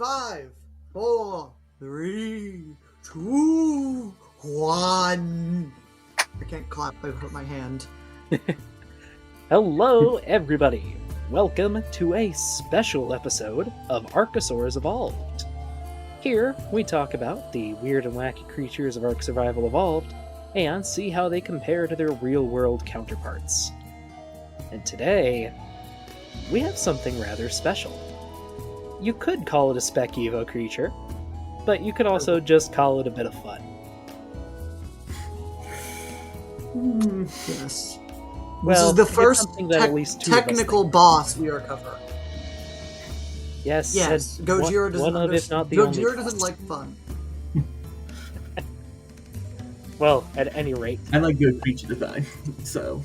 5, 4, 3, 2, 1. I can't clap, I hurt my hand. Hello, everybody! Welcome to a special episode of Arkosaurs Evolved. Here, we talk about the weird and wacky creatures of Ark Survival Evolved, and see how they compare to their real-world counterparts. And today, we have something rather special. You could call it a spec-evo creature, but you could also just call it a bit of fun. Yes. Well, this is the first technical boss we are covering. Yes, Gojira doesn't Gojira doesn't like fun. Well, at any rate, I like good creature design, so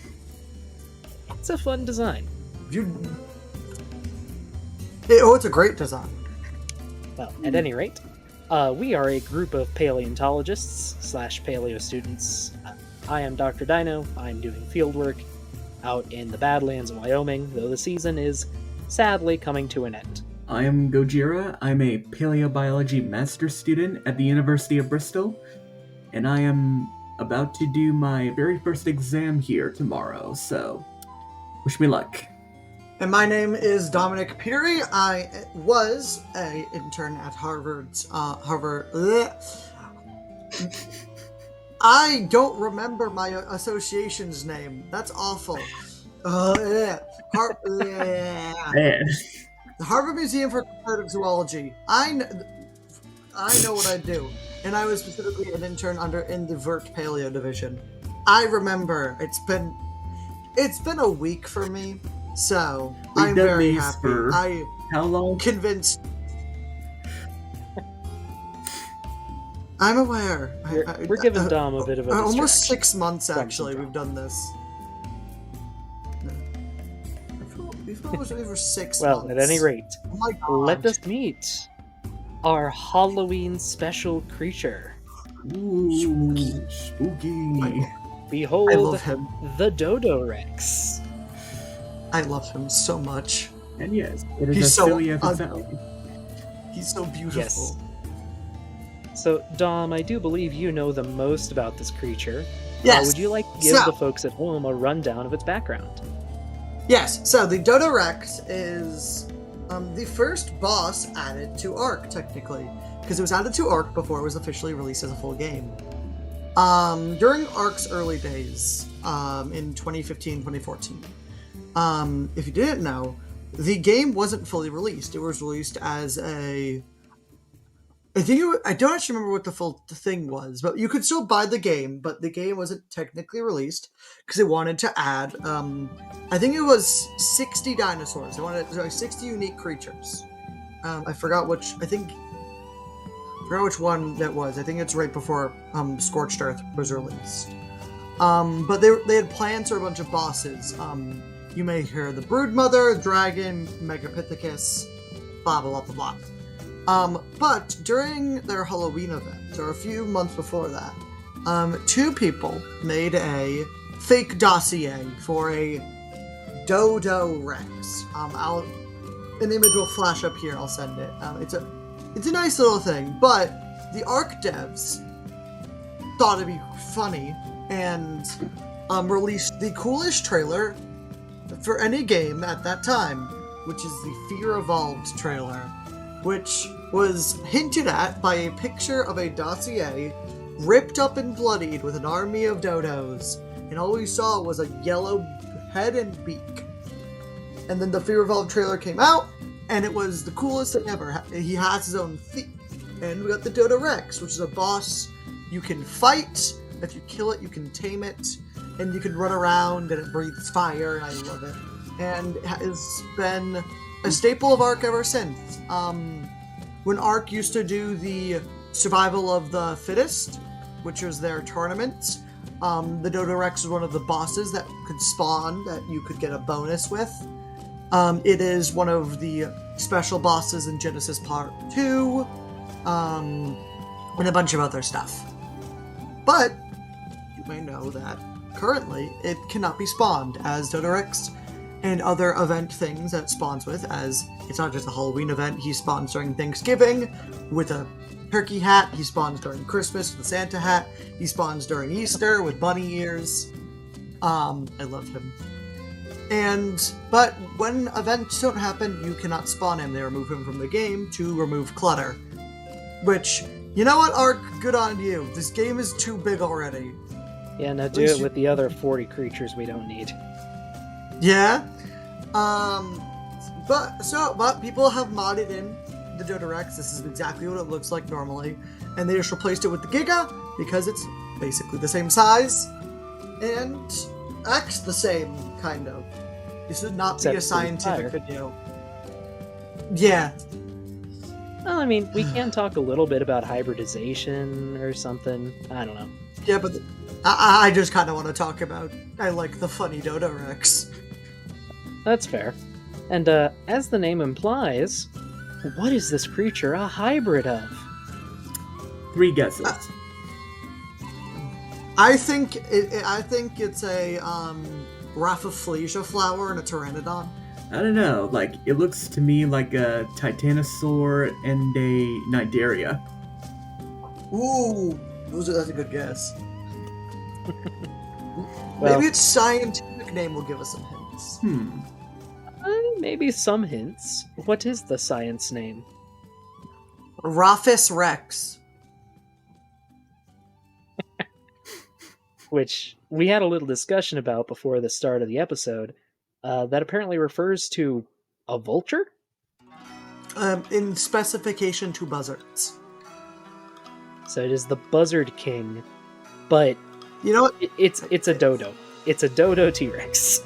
it's a fun design. It's a great design. Well, at any rate, we are a group of paleontologists / paleo students. I am Dr. Dino. I'm doing fieldwork out in the Badlands of Wyoming, though the season is sadly coming to an end. I am Gojira. I'm a paleobiology master student at the University of Bristol, and I am about to do my very first exam here tomorrow, so wish me luck. And my name is Dominic Peary. I was an intern at Harvard's Harvard. I don't remember my association's name. That's awful. The Harvard Museum for Comparative Zoology. I know what I do, and I was specifically an intern in the Vert Paleo division. I remember. It's been a week for me. So, I'm very happy. How long? Convinced. I'm aware. We're giving Dom a bit of a distraction. Almost 6 months, actually, we've done this. We've been over 6 months. Well, at any rate, let us meet our Halloween special creature. Ooh, spooky. Behold, I love him. The Dodorex. I love him so much. And yes, it is silly as it sounds. He's so beautiful. Yes. So, Dom, I do believe you know the most about this creature. Yes. Would you like to give the folks at home a rundown of its background? Yes. So, the Dodorex is the first boss added to Ark, technically. Because it was added to Ark before it was officially released as a full game. During Ark's early days, in 2015, 2014. If you didn't know, the game wasn't fully released. It was released as I don't actually remember what the thing was, but you could still buy the game, but the game wasn't technically released because they wanted to add, I think it was 60 dinosaurs. They wanted 60 unique creatures. I forgot which one that was. I think it's right before Scorched Earth was released. But they had plans for a bunch of bosses. You may hear the Broodmother, Dragon, Megapithecus, blah blah blah blah blah. But during their Halloween event, or a few months before that, 2 people made a fake dossier for a Dodorex. An image will flash up here. I'll send it. It's a nice little thing, but the Ark devs thought it'd be funny and released the coolest trailer for any game at that time, which is the Fear Evolved trailer, which was hinted at by a picture of a dossier ripped up and bloodied with an army of dodos, and all we saw was a yellow head and beak. And then the Fear Evolved trailer came out, and it was the coolest thing ever. He has his own feet, and we got the Dodorex, which is a boss you can fight. If you kill it, you can tame it, and you can run around, and it breathes fire, and I love it. And it has been a staple of Ark ever since. When Ark used to do the Survival of the Fittest, which was their tournament, the Dodorex was one of the bosses that could spawn that you could get a bonus with. It is one of the special bosses in Genesis Part 2, and a bunch of other stuff. But you may know that currently it cannot be spawned as Dodorex, and other event things that it spawns with, as it's not just a Halloween event. He spawns during Thanksgiving with a turkey hat. He spawns during Christmas with a Santa hat. He spawns during Easter with bunny ears. I love him. But when events don't happen, you cannot spawn him. They remove him from the game to remove clutter. Which, you know what, Ark? Good on you. This game is too big already. Yeah, now do it with the other 40 creatures we don't need. Yeah. But people have modded in the Dodorex. This is exactly what it looks like normally. And they just replaced it with the Giga because it's basically the same size. And X the same, kind of. This would not be a scientific video. Yeah. Well, I mean, we can talk a little bit about hybridization or something. I don't know. Yeah, but I just kind of want to talk about, I like the funny Dodorex. That's fair. And as the name implies, what is this creature a hybrid of? 3 guesses. I think it's a Rafflesia flower and a Pteranodon. I don't know, like, it looks to me like a Titanosaur and a Cnidaria. Ooh, that's a good guess. Well, maybe its scientific name will give us some hints. Maybe some hints. What is the science name? Raphis rex. Which we had a little discussion about before the start of the episode. That apparently refers to a vulture? In specification to buzzards. So it is the Buzzard King, but you know what? It's a dodo. It's a dodo T-Rex.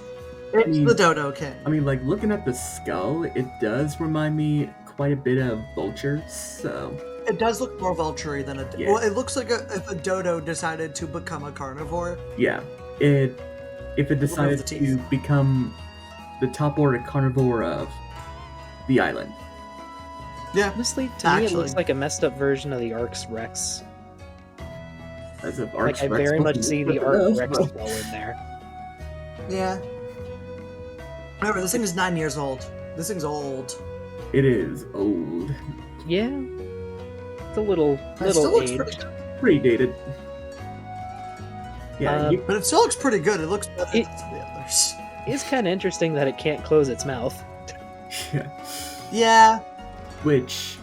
It's the Dodo King. I mean, like, looking at the skull, it does remind me quite a bit of vultures, so... It does look more vulture-y than a... Yeah. Well, it looks like if a dodo decided to become a carnivore. Yeah. If it decided to become the top order carnivore of the island. Yeah. Honestly, to me, it looks like a messed up version of the Arks Rex. As of Arks Like, I Rex very much see the Ark Rex well. flow in there. Yeah. Remember, this thing is 9 years old. This thing's old. It is old. Yeah. It's a little aged. Pretty dated. Yeah, but it still looks pretty good. It looks better than the others. It's kind of interesting that it can't close its mouth. Yeah. Yeah. Which,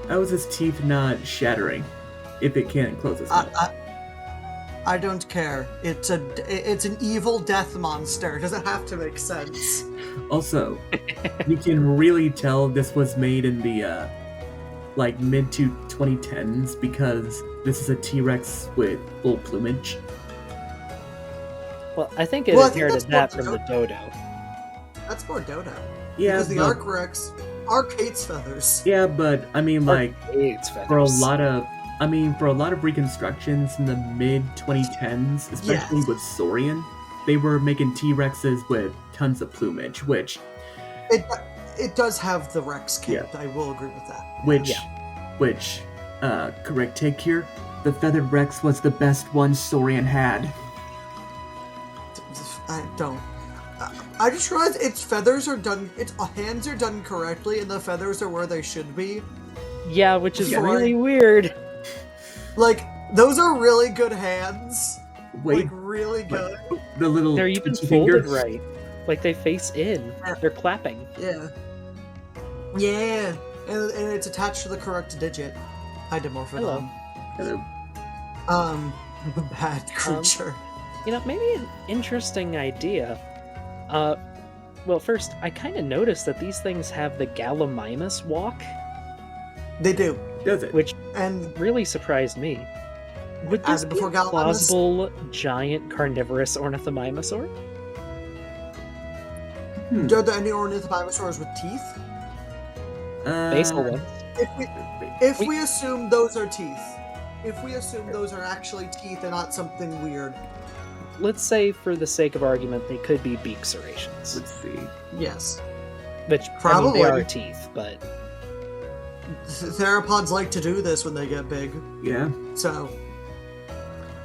how is its teeth not shattering if it can't close its mouth? I don't care. It's an evil death monster. It doesn't have to make sense. Also, you can really tell this was made in the mid to 2010s because this is a T-Rex with full plumage. Well, I think it inherited that from the dodo. That's more dodo. Yeah, because the Ark hates feathers. Yeah, but I mean, like, for a lot of reconstructions in the mid 2010s, especially with Saurian, they were making T-Rexes with tons of plumage, which it does have the Rex cape. Yeah. I will agree with that. Which, correct take here, the feathered Rex was the best one Saurian had. I just realized its feathers are done, its hands are done correctly, and the feathers are where they should be. Yeah, which is really weird. Like, those are really good hands. Wait. Like, really good. The little... They're even folded right. Like, they face in. Yeah. They're clapping. Yeah. Yeah. And it's attached to the correct digit. Hi, Dimorphodon. Hello. Bad creature. Maybe an interesting idea. Well, first, I kind of noticed that these things have the Gallimimus walk. They do. Does it? Which really surprised me. Would this be a plausible giant carnivorous ornithomimosaur? Are there any ornithomimosaurs with teeth? Basal ones. If we assume those are teeth. If we assume those are actually teeth and not something weird. Let's say, for the sake of argument, they could be beak serrations. Let's see. Yes. Which, probably. They are teeth, but... Theropods like to do this when they get big. Yeah. So,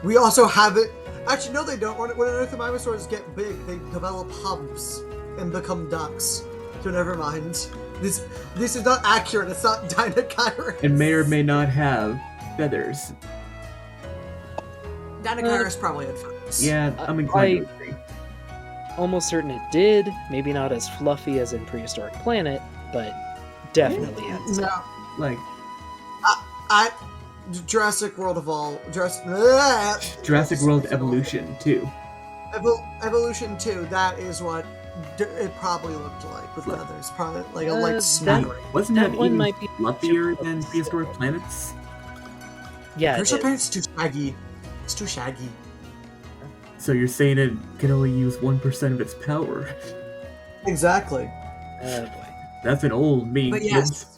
we also have it... Actually, no, they don't. When ornithomimosaurs get big, they develop hubs. and become ducks. So never mind. This is not accurate. It's not Dinochirus. And may or may not have feathers. Dinochirus probably had feathers. Yeah, I'm inclined to agree. Almost certain it did. Maybe not as fluffy as in Prehistoric Planet, but definitely had some. No. Like Jurassic World Evolved. Jurassic World Evolution too. Evolution 2, that is what it probably looked like with feathers. Probably like a light that- snap. Wasn't That that one even might be fluffier than Prehistoric Planets? Yeah, it Prehistoric is. Planet's too shaggy. It's too shaggy. So you're saying it can only use 1% of its power? Exactly. Oh boy. That's an old meme. But kids. yes,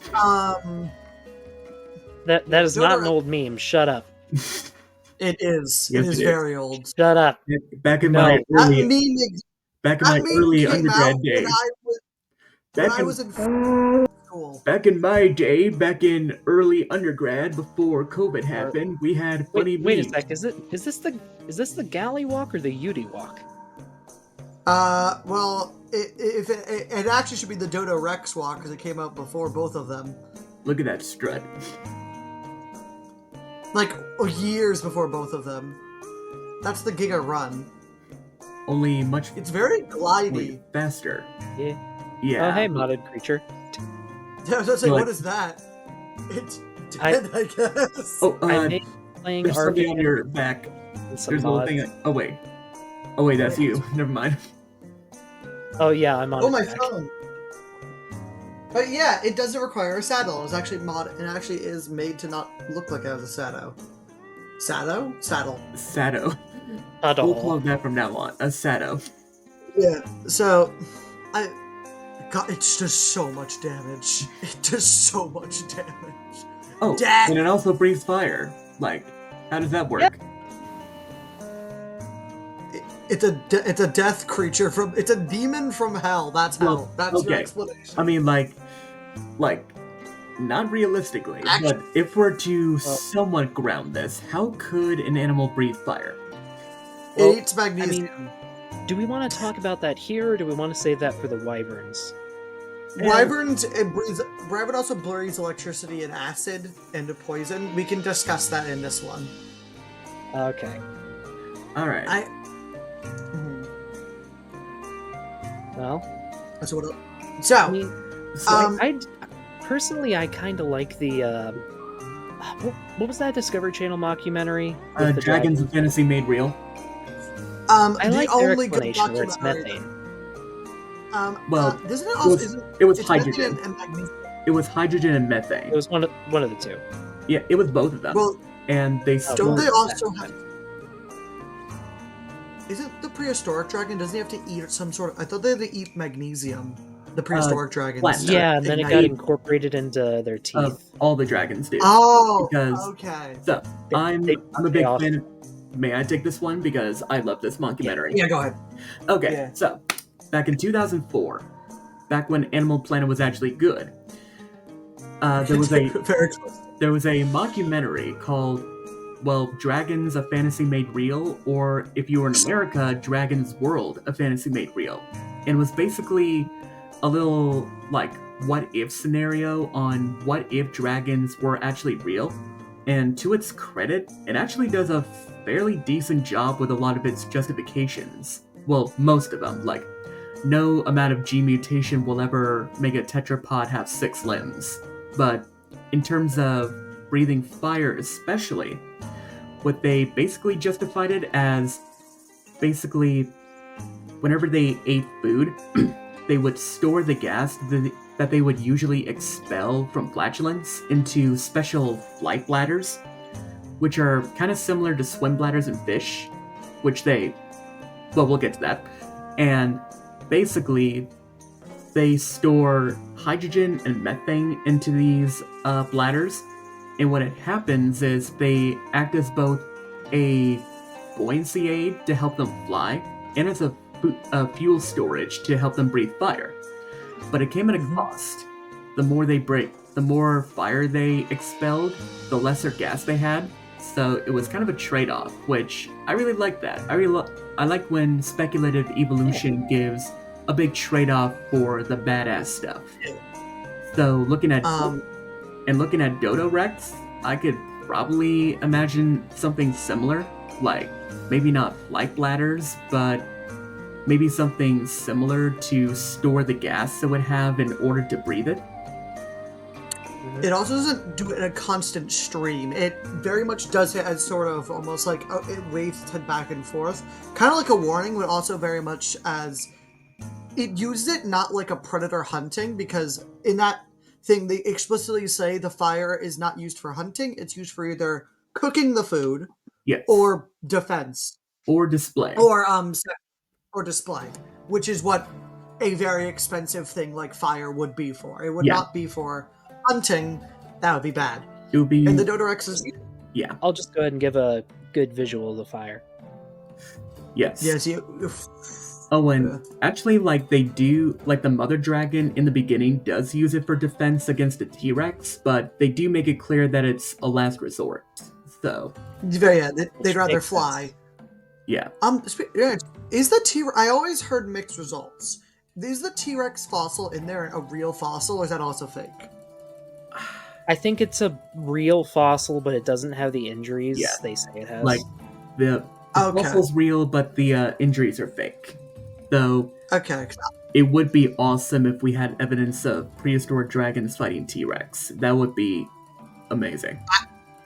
That is not an Dodorex- old meme. Shut up. it is. Yes, it is it is. very old. Shut up. Back in No. my That early, meme, back in my that meme early came undergrad out days. when Back I in, was in school. back in my day, back in early undergrad, before COVID happened, we had funny Wait a memes. sec. Is this the galley walk or the Yudi walk? Well, it actually should be the Dodorex walk because it came out before both of them. Look at that strut. Like years before both of them. That's the Giga Run. Only much It's very glidey. faster. Yeah. Yeah. Oh hey, modded creature. I was gonna say, Like- what is that? It's dead, I guess. Oh, I made playing there's something Ark on your back. and some There's a little mods. thing. Oh wait, that's you. Never mind. Oh yeah, I'm on. Oh, it my back. phone. But yeah, it doesn't require a saddle. It was actually it actually is made to not look like it has a saddle. Saddle? Saddle. Sado. Huddle. We'll call it that from now on. A Sado. Yeah. So, God, it does so much damage. It does so much damage. Oh, Dad! and it also breathes fire. Like, how does that work? It's a death creature from. It's a demon from hell. That's how. Well, That's your okay. explanation. I mean, like, not realistically, Actually- but if we're to somewhat ground this, how could an animal breathe fire? It eats magnesium. Do we want to talk about that here, or do we want to save that for the wyverns? Wyvern also breathes electricity and acid and poison. We can discuss that in this one. Okay. All right. Well, That's what. I So, mean, So, personally, I kind of like the. What was that Discovery Channel mockumentary? with the Dragons and Fantasy Made Real. I the like their only good explanation where it's documentary. methane. Well, isn't it also? it was it's hydrogen. methane and magnesium. It was hydrogen and methane. It was one of the two. Yeah, it was both of them. Well, And they Oh, don't stored. they also have? Isn't the prehistoric dragon? Doesn't he have to eat some sort of? I thought they had to eat magnesium. The prehistoric dragons. plants. Yeah, and then it got Ignite. incorporated into their teeth. All the dragons do. Oh, Because- okay. So They- I'm they- a big they fan. May I take this one because I love this mockumentary? Yeah, go ahead. Okay, Yeah. so back in 2004, back when Animal Planet was actually good, there was a very close. mockumentary called, well, Dragons: A Fantasy Made Real, or if you were in America, Dragon's World: A Fantasy Made Real, and was basically a little like what if scenario on what if dragons were actually real. And to its credit, it actually does a fairly decent job with a lot of its justifications. Well, most of them. Like, no amount of G mutation will ever make a tetrapod have 6 limbs. But in terms of breathing fire especially, what they basically justified it as, basically, whenever they ate food, they would store the gas that they would usually expel from flatulence into special flight bladders, which are kind of similar to swim bladders in fish, we'll get to that. And basically, they store hydrogen and methane into these bladders, and what it happens is they act as both a buoyancy aid to help them fly, and as a fuel storage to help them breathe fire. But it came at a cost. The more fire they expelled, the lesser gas they had. So it was kind of a trade-off, which I really like that. I like when speculative evolution gives a big trade-off for the badass stuff. So looking at Dodorex, I could probably imagine something similar, like maybe not life bladders, but maybe something similar to store the gas it would have in order to breathe it. It also doesn't do it in a constant stream. It very much does it as sort of almost like it waves its head back and forth, kind of like a warning, but also very much as it uses it not like a predator hunting, because in that thing they explicitly say the fire is not used for hunting. It's used for either cooking the food, Yes, or defense, or display, or display, which is what a very expensive thing like fire would be for. It would Yeah. not be for hunting. That would be bad. It would be. And the Dodorex is Yeah. I'll just go ahead and give a good visual of the fire. Yes. yes. Oh, and actually, like they do, like the mother dragon in the beginning does use it for defense against the T-Rex, but they do make it clear that it's a last resort. So. Yeah, they'd rather makes fly. sense. Yeah. Yeah. Is the T? I always heard mixed results. Is the T-Rex fossil in there a real fossil, or is that also fake? I think it's a real fossil, but it doesn't have the injuries they say it has. Like the fossil's real, but the injuries are fake. So Okay. it would be awesome if we had evidence of prehistoric dragons fighting T-Rex. That would be amazing.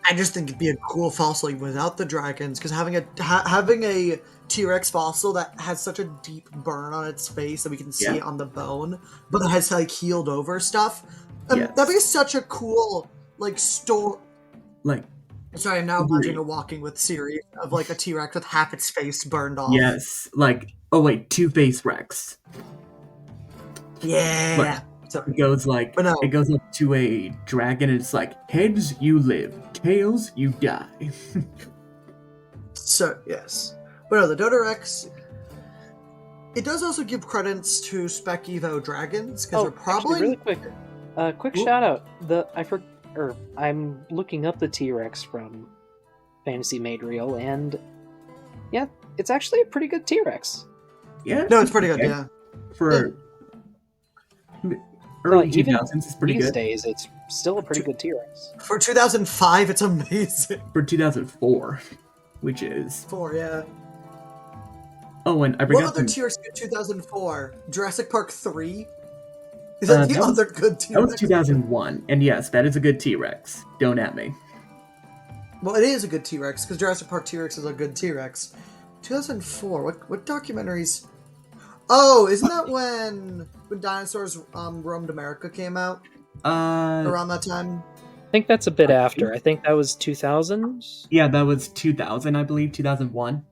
I just think it'd be a cool fossil without the dragons, because having a T-Rex fossil that has such a deep burn on its face that we can see it on the bone, but it has like healed over stuff. That'd be such a cool story. Like, sorry, I'm now imagining a Walking with series of like a T-Rex with half its face burned off. yes, like Two-Face Rex. Yeah. It goes it goes up to a dragon and it's like, heads you live, tails you die. So yes, but no, the Dodorex. It does also give credence to spec-evo dragons because they're probably actually, really quick shout out. I'm looking up the T-Rex from Fantasy Made Real, and yeah, it's actually a pretty good T-Rex. Yeah, no, it's pretty good. Yeah, for early 2000s, it's pretty these good. days, it's still a pretty good T-Rex. For 2005, it's amazing. For 2004, which is yeah. Oh, and I forgot. What other T-Rex in 2004? Jurassic Park 3? Is that the other good T-Rex? That was 2001, and yes, that is a good T-Rex. Don't at me. Well, it is a good T-Rex, because Jurassic Park T-Rex is a good T-Rex. 2004, what documentaries? Oh, isn't that when Dinosaurs Roamed America came out? Around that time? I think that's a bit after. I think that was 2000? Yeah, that was 2000, I believe, 2001.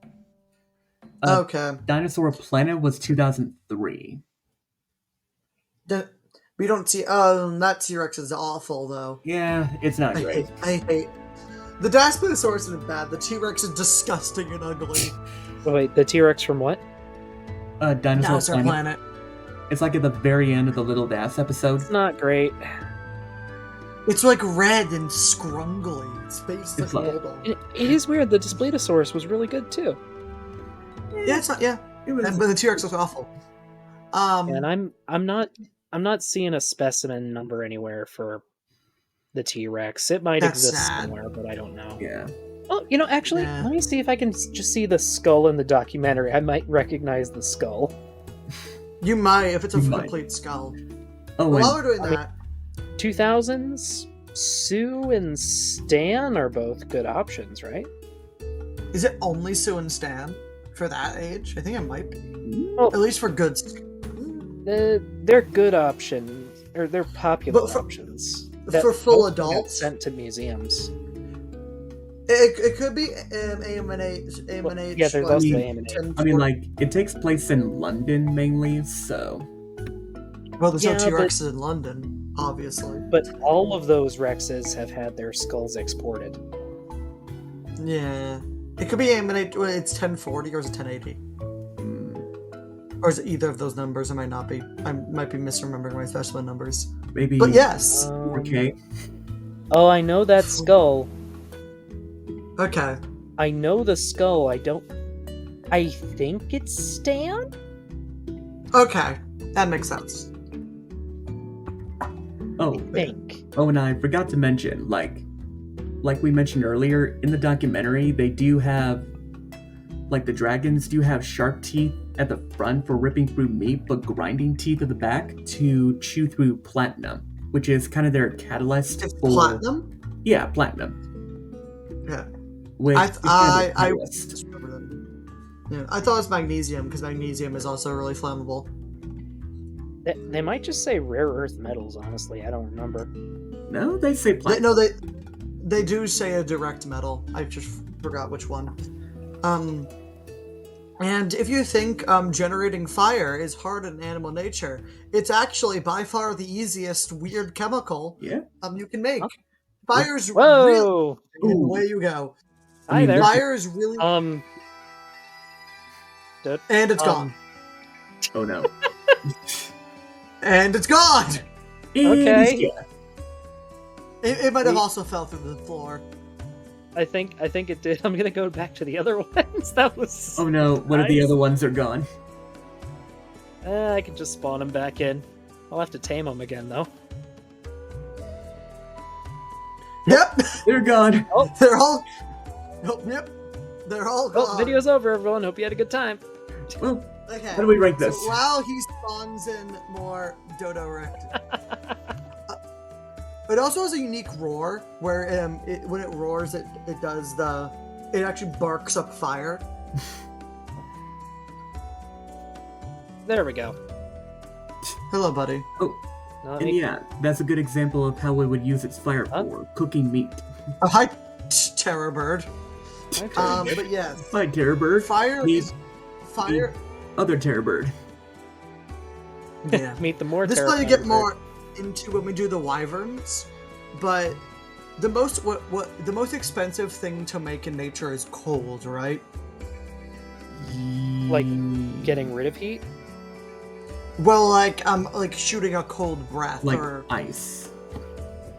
Okay. Dinosaur Planet was 2003. We don't see... that T-Rex is awful, though. Yeah, it's not great. I hate... The Daspletosaurus isn't bad. The T-Rex is disgusting and ugly. Oh, wait, the T-Rex from what? Dinosaur Planet. It's like at the very end of the Little Das episode. It's not great. It's like red and scrungly. Its face is like bulldog. It is weird. The Daspletosaurus was really good too. Yeah, it's not. Yeah, but the T-Rex was awful. And I'm not seeing a specimen number anywhere for the T-Rex. It might exist somewhere, but I don't know. Yeah. Well, actually, let me see if I can just see the skull in the documentary. I might recognize the skull. You might, if it's a complete skull. Oh, while we're doing that... 2000s, Sue and Stan are both good options, right? Is it only Sue and Stan for that age? I think it might be. Well, at least for good... They're good options, or they're popular options. For full adults? Sent to museums. It could be AMNH. Yeah, there's also AMNH. I mean, like, it takes place in London mainly, so... Well, there's no T-Rexes in London, obviously. But all of those Rexes have had their skulls exported. Yeah. It could be AMNH, it's 1040 or is it 1080? Or is it either of those numbers? I might not be. I might be misremembering my specimen numbers. Maybe... But yes! Okay. Oh, I know that skull. Okay. I know the skull. I think it's Stan? Okay, that makes sense. Oh, Think. oh, and I forgot to mention, like we mentioned earlier, in the documentary, they do have, like the dragons do have sharp teeth at the front for ripping through meat, but grinding teeth at the back to chew through platinum, which is kind of their catalyst It's for platinum? Yeah, platinum. Yeah. Which is kind of a I catalyst. just remember that. Yeah, I thought it was magnesium, because magnesium is also really flammable. They might just say rare earth metals, honestly. I don't remember. No, they say platinum. They do say a direct metal. I just forgot which one. And if you think generating fire is hard in animal nature, it's actually by far the easiest weird chemical Yeah. you can make. Huh? Fire's really Whoa! and Ooh. away you go. I Hi mean, there. Fire is really and it's gone. Oh no. And it's gone! Okay. Yeah. It might have also fell through the floor. I think it did. I'm gonna go back to the other ones. That was. Oh no, one of the nice. other ones are gone. I can just spawn them back in. I'll have to tame them again, though. Yep! They're gone. They're all... Oh, yep. They're all gone. Well, video's over, everyone. Hope you had a good time. Well, Okay. how do we rank this? So while he spawns in more Dodorex, it also has a unique roar where when it roars, it actually barks up fire. There we go. Hello, buddy. Let And me- yeah, that's a good example of how it would use its fire Huh? for cooking meat. Oh, hi, terror bird. Okay. But yes, Hi, terror bird. fire Meet is fire. other terror bird. Yeah. Meet the more This is going to terrifying get more into when we do the wyverns, but the most the most expensive thing to make in nature is cold, right? Like getting rid of heat. Well, like shooting a cold breath like or ice.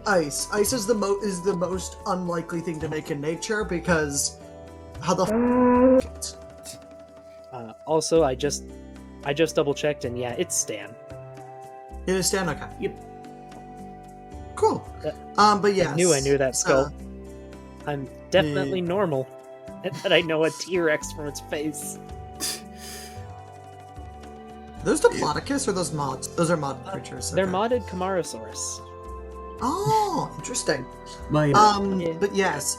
ice. Ice is the most unlikely thing to make in nature because how the Also, I just double checked, and yeah, it's Stan. You understand? Okay. Yep. Cool. Uh, but yes. I knew that skull. I'm definitely normal. That I know a T-Rex from its face. Those Diplodocus or those mods? Those are mod creatures. They're okay. modded Camarasaurus. Oh, interesting. My Yeah. But yes,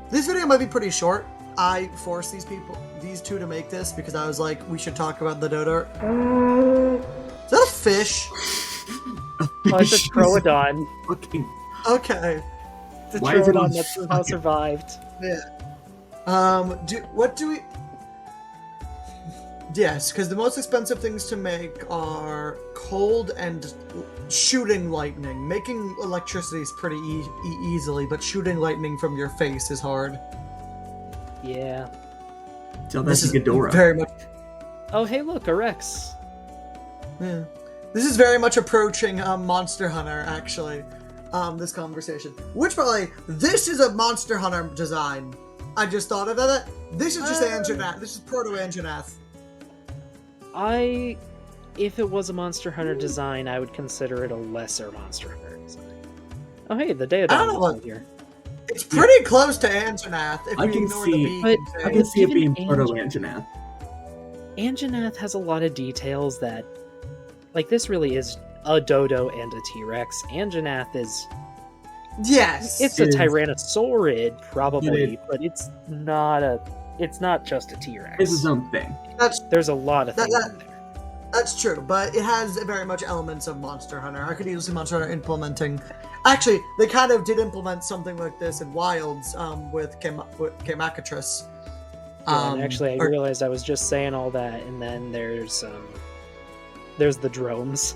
this video might be pretty short. I forced these two to make this because I was like, we should talk about the dodo. Is that a fish? Oh, it's a Troodon. fucking Okay. It's a Why is it on Troodon that somehow fire? survived. Yeah. What do we? Yes, because the most expensive things to make are cold and shooting lightning. Making electricity is pretty easily, but shooting lightning from your face is hard. Yeah. Tell that This to is Ghidorah. very much. Oh, hey, look, a Rex. Yeah. This is very much approaching Monster Hunter, actually. This conversation. Which, by the way, this is a Monster Hunter design. I just thought of it. This is just Anjanath. This is Proto-Anjanath. If it was a Monster Hunter design, I would consider it a lesser Monster Hunter design. Oh, hey, the I don't know Daedon what- is here. It's pretty close to Anjanath if I we can ignore see- the beak. But- and I say- can see it Even being Proto-Anjanath. Anjanath has a lot of details that... Like, this really is a Dodo and a T-Rex. Anjanath is... Yes. It's a It is. Tyrannosaurid, probably, but it's not just a T-Rex. It's his own thing. There's a lot of That- things that- in there. That's true, but it has very much elements of Monster Hunter. I could easily see Monster Hunter implementing. Actually, they kind of did implement something like this in Wilds with Kamakatrus. Yeah, and actually, I or- realized I was just saying all that, and then there's the drones.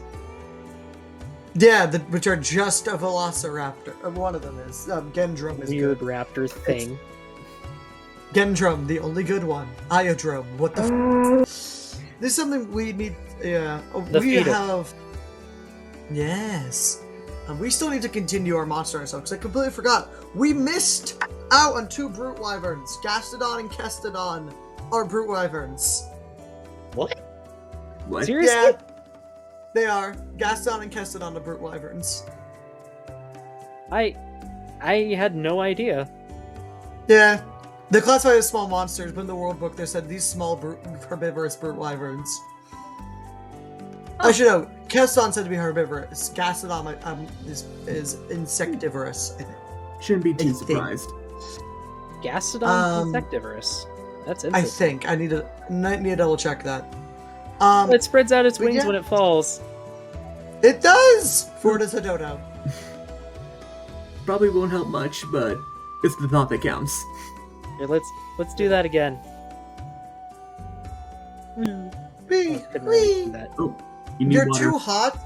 Yeah, which are just a Velociraptor. One of them is. Gendrum is Weird good. raptor thing. Gendrum, the only good one. Iodrome, what the This is something we need. Yeah. The we feeder. have. Yes. We still need to continue our Monster Hunter because I completely forgot. We missed out on 2 Brute Wyverns. Gastodon and Kestodon are Brute Wyverns. What? What? Seriously? Yeah, they are. Gastodon and Kestodon are brute wyverns. I had no idea. Yeah. They're classified as small monsters, but in the World Book they said these small herbivorous brute wyverns. I should know. Kestodon said to be herbivorous. Gastodon is insectivorous, I think. Shouldn't be I too think. surprised. Gastodon's insectivorous. That's I interesting. think. I need to double check that. It spreads out its but wings yeah. when it falls. It does! For it is a dodo. Probably won't help much, but it's the thought that counts. Here, let's do that again. Wee, Couldn't really wee. do that. Oh, you need You're water. too hot.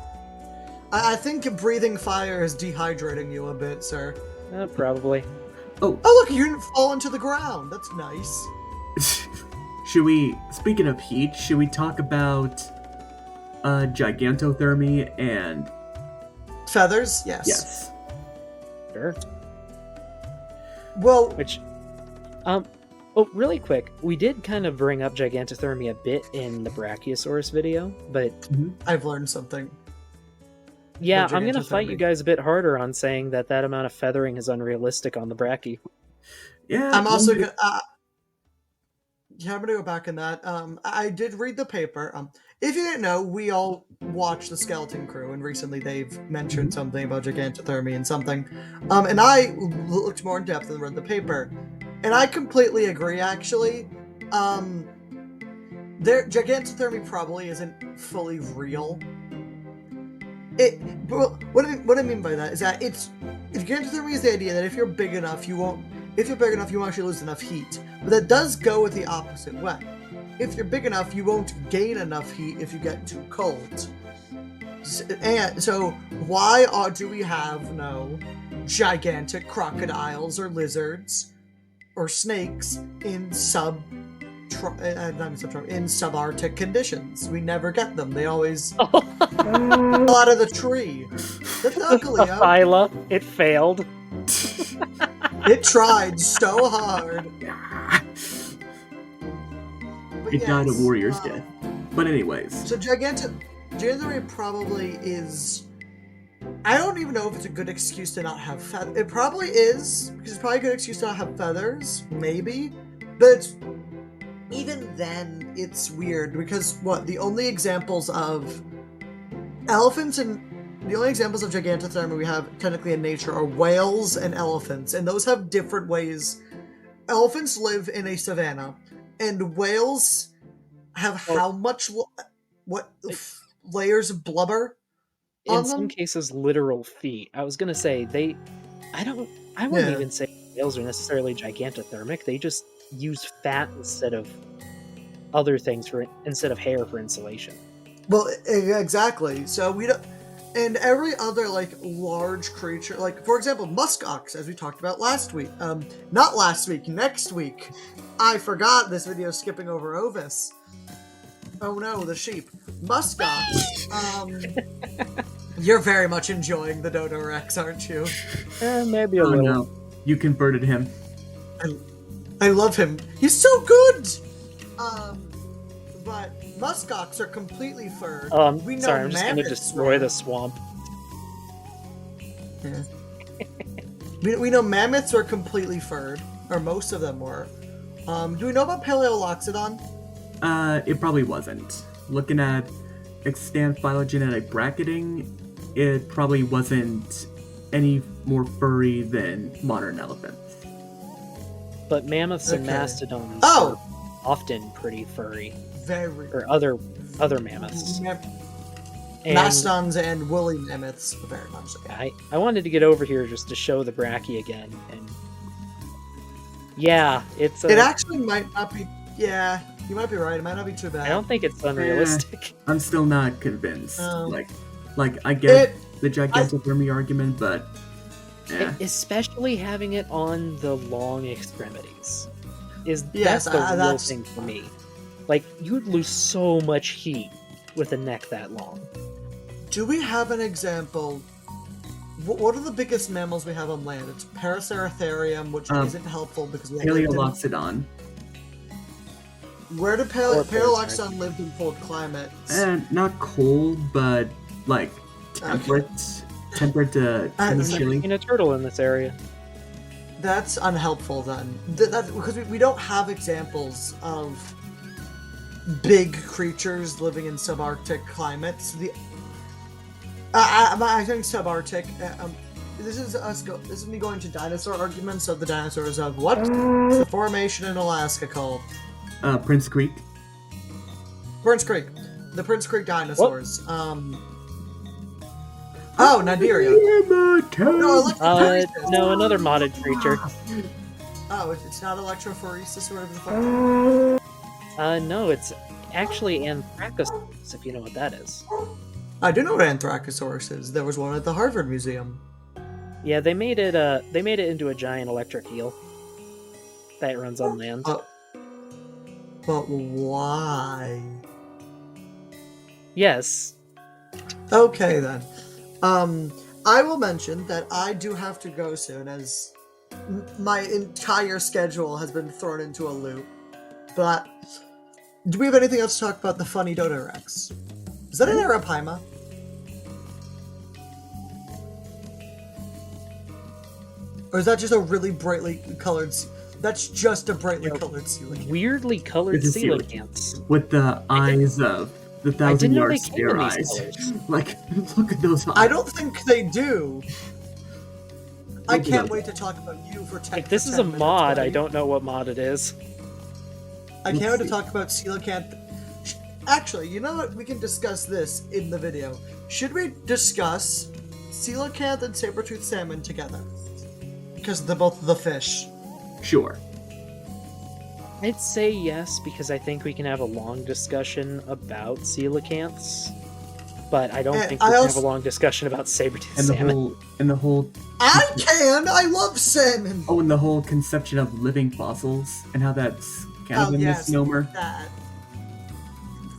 I think breathing fire is dehydrating you a bit, sir. Probably. Oh, Oh, look, you didn't fall into the ground. That's nice. should we, speaking of heat, should we talk about gigantothermy and... Feathers? Yes. Yes. Sure. Well, Which, really quick, we did kind of bring up gigantothermy a bit in the Brachiosaurus video, but I've learned something. yeah, About I'm gonna fight you gigantothermy. guys a bit harder on saying that amount of feathering is unrealistic on the Brachii. Yeah. I'm also gonna. I'm gonna go back in that. I did read the paper. If you didn't know, we all watched the Skeleton Crew, and recently they've mentioned something about gigantothermy and something. And I looked more in depth and read the paper, and I completely agree. Actually, gigantothermy probably isn't fully real. What I mean by that is that gigantothermy is the idea that if you're big enough, you won't actually lose enough heat. But that does go with the opposite way. If you're big enough, you won't gain enough heat if you get too cold. And so, why do we have no gigantic crocodiles or lizards or snakes in subarctic conditions? We never get them. They always fall out of the tree. That's ugly. Phyla, it failed. It tried so hard. But It died a yes, warrior's death. But anyways. So gigantothermy probably is. I don't even know if it's a good excuse to not have feathers. It probably is, because it's probably a good excuse to not have feathers, maybe. But even then, it's weird because the only examples of gigantothermy we have technically in nature are whales and elephants, and those have different ways. Elephants live in a savanna, and whales have how much layers of blubber on In them? some cases, literal feet. I was gonna say I wouldn't even say whales are necessarily gigantothermic. They just use fat instead of other things instead of hair for insulation. Well, exactly. So we don't. And every other large creature, for example, muskox, as we talked about last week. Not last week, next week. I forgot this video skipping over Ovis. Oh no, the sheep. Muskox. You're very much enjoying the Dodorex, aren't you? Maybe a Oh little. no, you converted him. I love him. He's so good. But muskox are completely furred. We know Sorry, I'm just gonna mammoths destroy were. the swamp. Yeah. we know mammoths are completely furred, or most of them were. Do we know about Paleoloxodon? It probably wasn't. Looking at extant phylogenetic bracketing, it probably wasn't any more furry than modern elephants. But mammoths and Okay. mastodons Oh! are often pretty furry, Very. or other mammoths. And Mastodons and woolly mammoths, very much so. I wanted to get over here just to show the Brachii again, and yeah, it's. It actually might not be. Yeah, you might be right. It might not be too bad. I don't think it's unrealistic. I'm still not convinced. Oh. Like I get It- the gigantothermy argument, but Especially having it on the long extremities. Yes, That's the real that's- thing for me. Like, you'd lose so much heat with a neck that long. Do we have an example? What are the biggest mammals we have on land? It's Paraceratherium, which isn't helpful because we Paleoloxodon. Where do Or Paleontologists lived in cold climates? Not cold, but like temperate, temperate to kind of Uh, chilly. In a turtle in this area. That's unhelpful then. Because we don't have examples of big creatures living in subarctic climates. I think subarctic. This is me going to dinosaur arguments of the dinosaurs of what's the formation in Alaska called? Prince Creek. Prince Creek. The Prince Creek dinosaurs. Oh, Nigeria. No, another modded creature. Oh, it's not electrophoresis or whatever the fuck. No, it's actually Arkosaurs, if you know what that is. I do know what Anthracosaurus is. There was one at the Harvard Museum. Yeah, they made it into a giant electric eel that runs on land. But why? Yes. Okay then. I will mention that I do have to go soon, as my entire schedule has been thrown into a loop. But do we have anything else to talk about the funny Dodorex? Is that an arapaima? Or is that just a really brightly colored? That's just a brightly colored coelacanth. Weirdly colored It's a coelacanths. With the eyes of the thousand-yard they came in stare these eyes. colors. Like, look at those eyes. I don't think they do. I Look at can't those. wait to talk about you for 10 If this for is 10 a minutes, mod, buddy. I don't know what mod it is. I can't Let's wait to see. talk about coelacanth. Actually, you know what? We can discuss this in the video. Should we discuss coelacanth and saber-toothed salmon together? Because they're both the fish. Sure. I'd say yes, because I think we can have a long discussion about coelacanths. But I don't And think we I can have also- a long discussion about saber-toothed And the salmon. whole I can! I love salmon! and the whole conception of living fossils and how that's kind of a misnomer. That.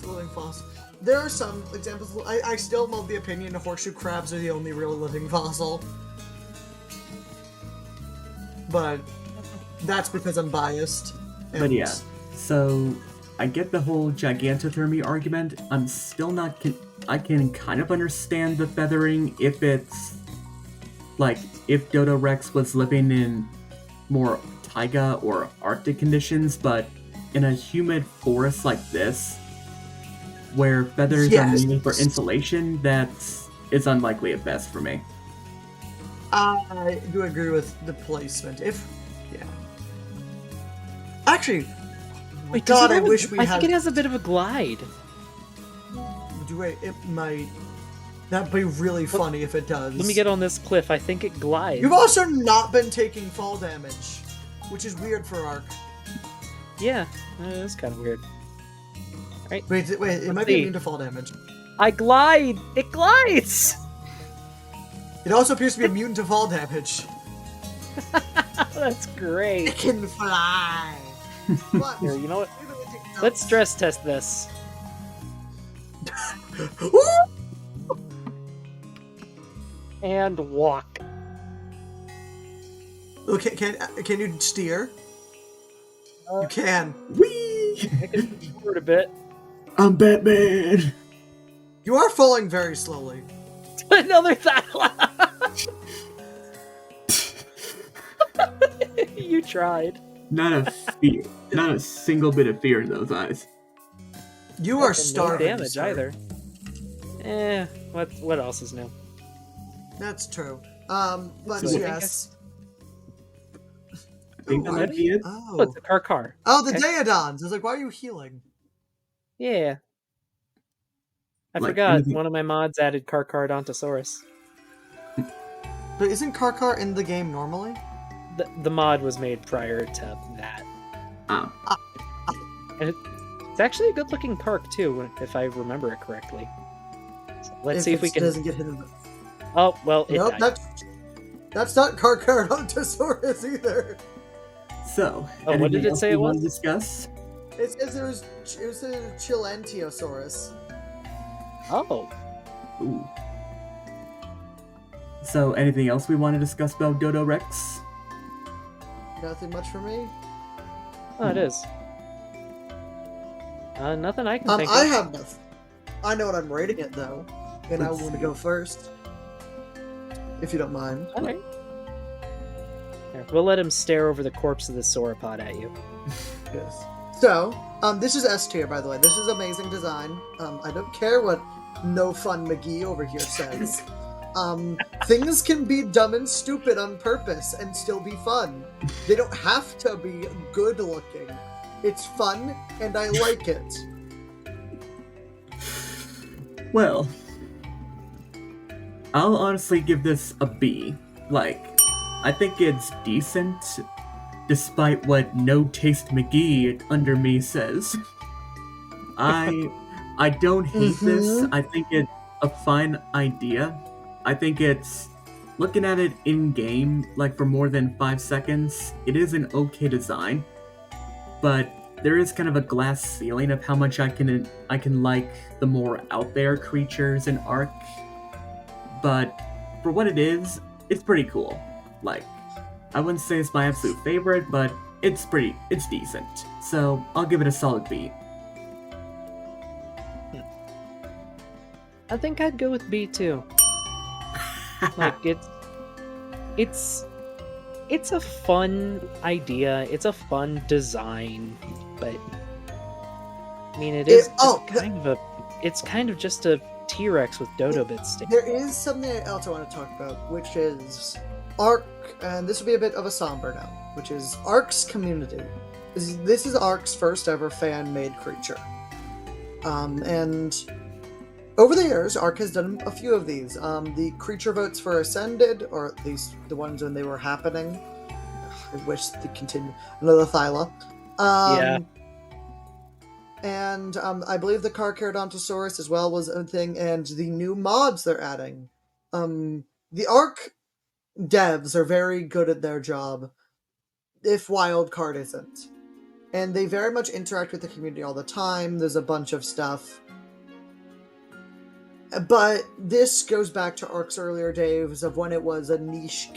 Living fossil. There are some examples. I still love the opinion horseshoe crabs are the only real living fossil. But that's because I'm biased. But and- yeah, so I get the whole gigantothermy argument. I'm still not. I can kind of understand the feathering if it's like if Dodorex was living in more taiga or Arctic conditions, but in a humid forest like this, where feathers are Yes. needed for insulation, it's unlikely at best for me. I do agree with the placement. Yeah. Actually, Wait, does God, it I have wish we I had. think it has a bit of a glide. Wait, it might. That'd be really funny if it does. Let me get on this cliff. I think it glides. You've also not been taking fall damage, which is weird for Ark. Yeah, that's kind of weird. Wait, it might see. be immune to fall damage. I glide! It glides! It also appears to be immune to fall damage. That's It great. can fly. But, Here, you know what? maybe we take notes. Let's stress test this. Ooh! And walk. Okay, can you steer? You can. Whee! I can move forward a bit. I'm Batman. You are falling very slowly. Another Thyla! You tried. Not a fear. Not a single bit of fear in those eyes. You are No starving. damage sir. either. What else is new? That's true. But So- yes. I think that Ooh, might be it. Oh, Oh. it's a car. Oh, the Okay. Daeodons. I was like, why are you healing? Yeah. I Like forgot, anything- one of my mods added Carcharodontosaurus. But isn't Karkar in the game normally? The mod was made prior to that. Oh. And it's actually a good looking park too, if I remember it correctly. So let's see if we it can. doesn't get hit in the... Oh, well, it Nope, died. that's not Carcharodontosaurus either. So, Oh, what did anything it else say we it want was? to discuss? It says it was a Chilantiosaurus. Oh, Ooh. So, anything else we want to discuss about Dodorex? Nothing much for me. oh, it is. Nothing I can think I of. have nothing. I know what I'm rating it though, and I Let's want to see. go first, if you don't mind. All right. Here, we'll let him stare over the corpse of the sauropod at you. Yes. So, this is S tier, by the way. This is amazing design. I don't care what No Fun McGee over here says. Things can be dumb and stupid on purpose and still be fun. They don't have to be good looking. It's fun, and I like it. Well, I'll honestly give this a B. Like, I think it's decent, despite what No Taste McGee under me says. I don't hate this. I think it's a fine idea. I think it's, looking at it in game, like for more than 5 seconds, it is an okay design, but there is kind of a glass ceiling of how much I can like the more out there creatures in Ark. But for what it is, it's pretty cool. Like, I wouldn't say it's my absolute favorite, but it's decent. So I'll give it a solid B. I think I'd go with B too. Like it's a fun idea. It's a fun design, but I mean, it's kind of just a T-Rex with Dodo bits. There is something else I want to talk about, which is Ark, and this will be a bit of a somber note, which is Ark's community. This is Ark's first ever fan-made creature. And over the years, Ark has done a few of these. The creature votes for Ascended, or at least the ones when they were happening. I wish they continue. Another Thyla. Yeah. And I believe the Carcharodontosaurus as well was a thing, and the new mods they're adding. The Ark devs are very good at their job, if Wildcard isn't. And they very much interact with the community all the time. There's a bunch of stuff. But this goes back to Ark's earlier days of when it was a niche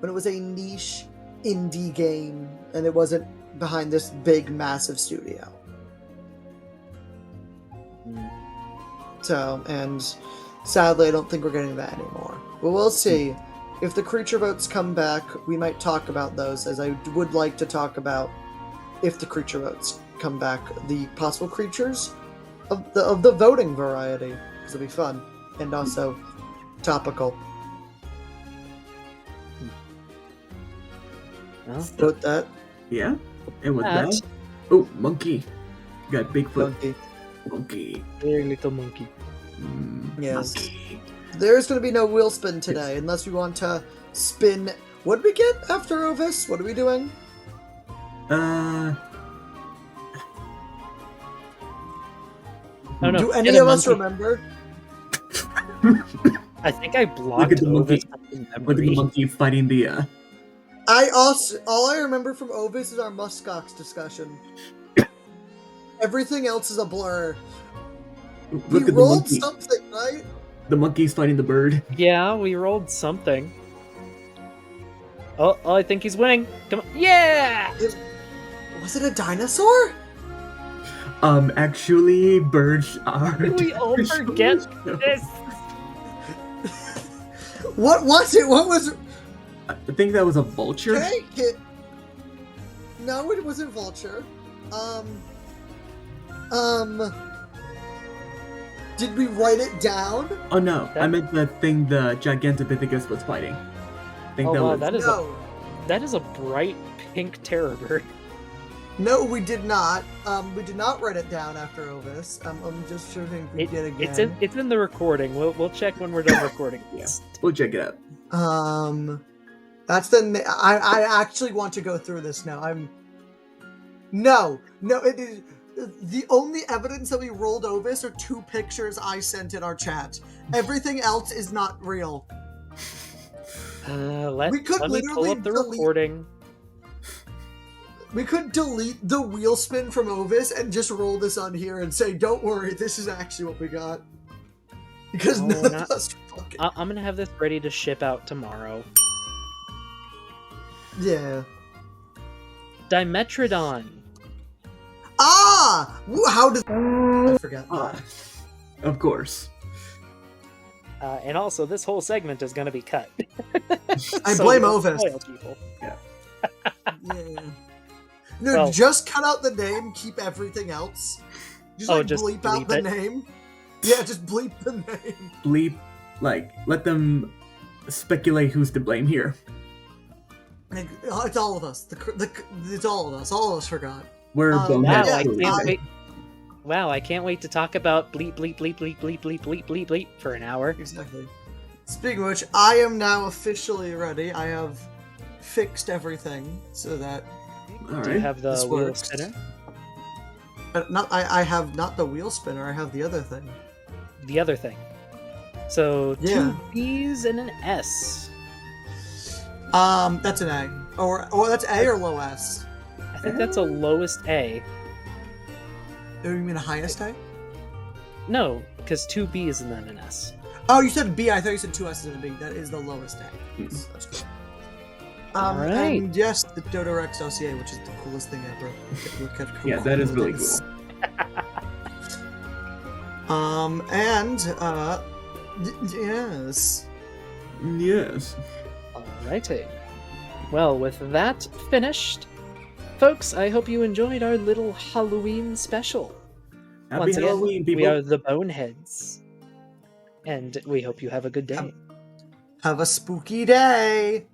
indie game, and it wasn't behind this big, massive studio. So, and sadly, I don't think we're getting that anymore. But we'll see. If the creature votes come back, we might talk about those, as I would like to talk about, if the creature votes come back, the possible creatures of the voting variety. It'll be fun, and also topical. Well, With that, Yeah? And with That- that... Oh, monkey. Got Bigfoot. monkey. Monkey. very little monkey. Yes. Monkey. There's going to be no wheel spin today, unless we want to spin. What did we get after Ovis? What are we doing? Oh, no, Do any get a of us monkey. remember? I think I blocked Look at the Ovis monkey. from Look at memory. the monkey fighting the, All I remember from Ovis is our muskox discussion. Everything else is a blur. Look We at the rolled monkey. something, right? The monkey's fighting the bird. Yeah, we rolled something. Oh, I think he's winning. Come on. Yeah! Was it a dinosaur? Actually, birds are... Can we all forget this? What was it? What was it? I think that was a vulture. Take it. No, it wasn't vulture. Did we write it down? Oh no, I meant the thing the Gigantopithecus was fighting. I think Oh that wow, was... that is a bright pink terror bird. No, we did not. We did not write it down after Ovis. I'm just showing we did again. It's in the recording. We'll check when we're done recording. Yeah, we'll check it out. That's the. I actually want to go through this now. No. It is the only evidence that we rolled Ovis are 2 pictures I sent in our chat. Everything else is not real. Let We could me pull literally up the delete- recording. We could delete the wheel spin from Ovis and just roll this on here and say, "Don't worry, this is actually what we got." Because No, none of not- us fucking. I'm gonna have this ready to ship out tomorrow. Yeah. Dimetrodon. Ah! How does I forget? Of course. And also, this whole segment is going to be cut. I So blame we don't Ovis. spoil people. Yeah. No, Well- just cut out the name. Keep everything else. Just Just bleep out bleep the it? name. Yeah, just bleep the name. Bleep, let them speculate who's to blame here. It's all of us. It's all of us. All of us forgot. We're Wow, boneheads. Wow, I too. can't wait. Wow, I can't wait to talk about bleep, bleep, bleep, bleep, bleep, bleep, bleep, bleep, bleep for an hour. Exactly. Speaking of which, I am now officially ready. I have fixed everything so that All Do you right. have the This wheel works. spinner? I have not the wheel spinner. I have the other thing. The other thing. So, Yeah. 2 B's and an S. That's an A. Or that's A or low S. I think that's a lowest A. Oh, you mean a highest A? No, because 2 B's and then an S. Oh, you said B. I thought you said 2 S's and a B. That is the lowest A. Mhm. That's cool. Alright. And yes, the Dodorex LCA, which is the coolest thing ever. Look at how Yeah, that is cool it really is. cool. Yes. Yes. Alrighty. Well, with that finished, folks, I hope you enjoyed our little Halloween special. Happy Once again, Halloween, people. we are the Boneheads. And we hope you have a good day. Have a spooky day.